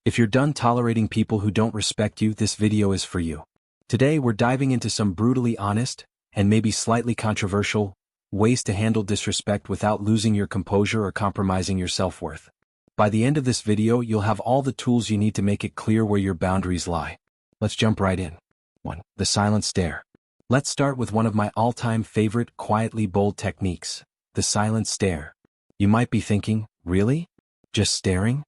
If you're done tolerating people who don't respect you, this video is for you. Today we're diving into some brutally honest, and maybe slightly controversial, ways to handle disrespect without losing your composure or compromising your self-worth. By the end of this video, you'll have all the tools you need to make it clear where your boundaries lie. Let's jump right in. 1. The silent stare. Let's start with one of my all-time favorite quietly bold techniques, the silent stare. You might be thinking, really? Just staring?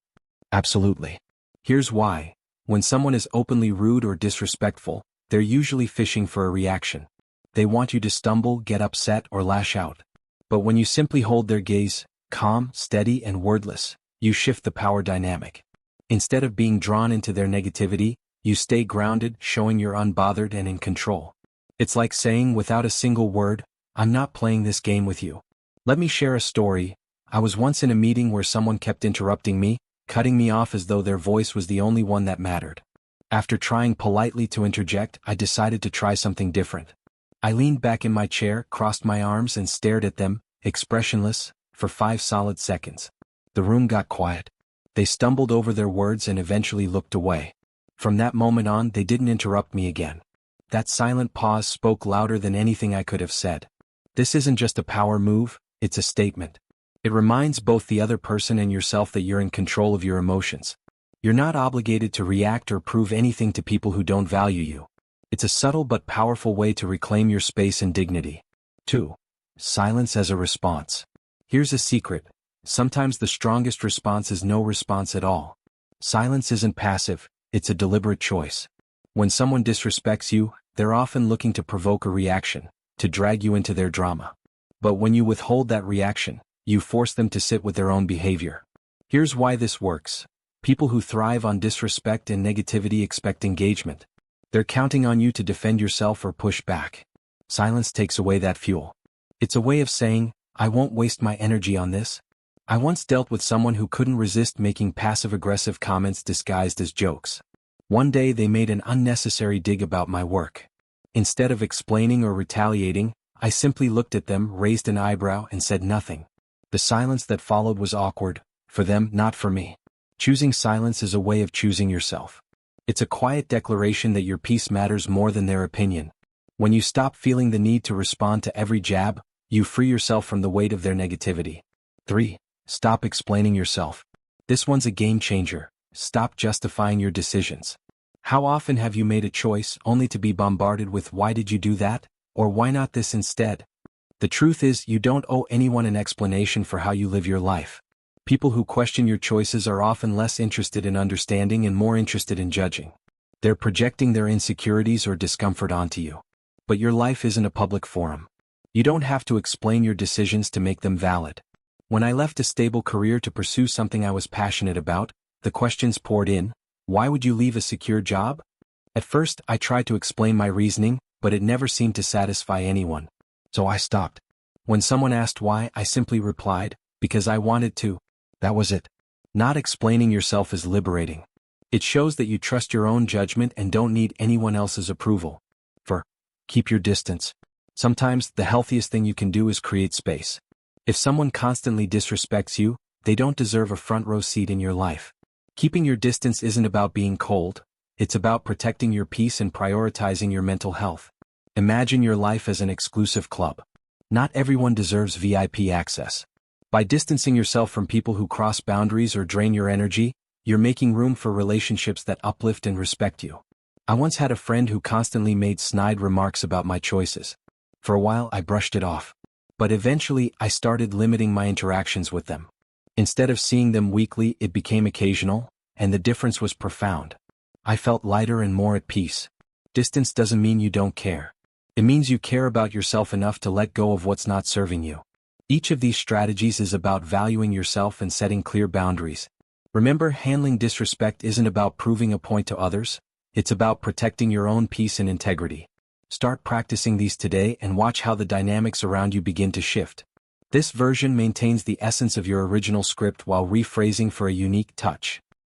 Absolutely. Here's why. When someone is openly rude or disrespectful, they're usually fishing for a reaction. They want you to stumble, get upset, or lash out. But when you simply hold their gaze, calm, steady, and wordless, you shift the power dynamic. Instead of being drawn into their negativity, you stay grounded, showing you're unbothered and in control. It's like saying without a single word, "I'm not playing this game with you." Let me share a story. I was once in a meeting where someone kept interrupting me, cutting me off as though their voice was the only one that mattered. After trying politely to interject, I decided to try something different. I leaned back in my chair, crossed my arms, and stared at them, expressionless, for 5 solid seconds. The room got quiet. They stumbled over their words and eventually looked away. From that moment on, they didn't interrupt me again. That silent pause spoke louder than anything I could have said. This isn't just a power move, it's a statement. It reminds both the other person and yourself that you're in control of your emotions. You're not obligated to react or prove anything to people who don't value you. It's a subtle but powerful way to reclaim your space and dignity. 2. Silence as a response. Here's a secret. Sometimes the strongest response is no response at all. Silence isn't passive, it's a deliberate choice. When someone disrespects you, they're often looking to provoke a reaction, to drag you into their drama. But when you withhold that reaction, you force them to sit with their own behavior. Here's why this works. People who thrive on disrespect and negativity expect engagement. They're counting on you to defend yourself or push back. Silence takes away that fuel. It's a way of saying, "I won't waste my energy on this." I once dealt with someone who couldn't resist making passive-aggressive comments disguised as jokes. One day they made an unnecessary dig about my work. Instead of explaining or retaliating, I simply looked at them, raised an eyebrow, and said nothing. The silence that followed was awkward, for them, not for me. Choosing silence is a way of choosing yourself. It's a quiet declaration that your peace matters more than their opinion. When you stop feeling the need to respond to every jab, you free yourself from the weight of their negativity. 3. Stop explaining yourself. This one's a game changer. Stop justifying your decisions. How often have you made a choice only to be bombarded with "why did you do that?" or "why not this instead?" The truth is, you don't owe anyone an explanation for how you live your life. People who question your choices are often less interested in understanding and more interested in judging. They're projecting their insecurities or discomfort onto you. But your life isn't a public forum. You don't have to explain your decisions to make them valid. When I left a stable career to pursue something I was passionate about, the questions poured in. Why would you leave a secure job? At first, I tried to explain my reasoning, but it never seemed to satisfy anyone. So I stopped. When someone asked why, I simply replied, "Because I wanted to." That was it. Not explaining yourself is liberating. It shows that you trust your own judgment and don't need anyone else's approval. 4. Keep your distance. Sometimes, the healthiest thing you can do is create space. If someone constantly disrespects you, they don't deserve a front row seat in your life. Keeping your distance isn't about being cold, it's about protecting your peace and prioritizing your mental health. Imagine your life as an exclusive club. Not everyone deserves VIP access. By distancing yourself from people who cross boundaries or drain your energy, you're making room for relationships that uplift and respect you. I once had a friend who constantly made snide remarks about my choices. For a while, I brushed it off. But eventually, I started limiting my interactions with them. Instead of seeing them weekly, it became occasional, and the difference was profound. I felt lighter and more at peace. Distance doesn't mean you don't care. It means you care about yourself enough to let go of what's not serving you. Each of these strategies is about valuing yourself and setting clear boundaries. Remember, handling disrespect isn't about proving a point to others, it's about protecting your own peace and integrity. Start practicing these today and watch how the dynamics around you begin to shift. This version maintains the essence of your original script while rephrasing for a unique touch.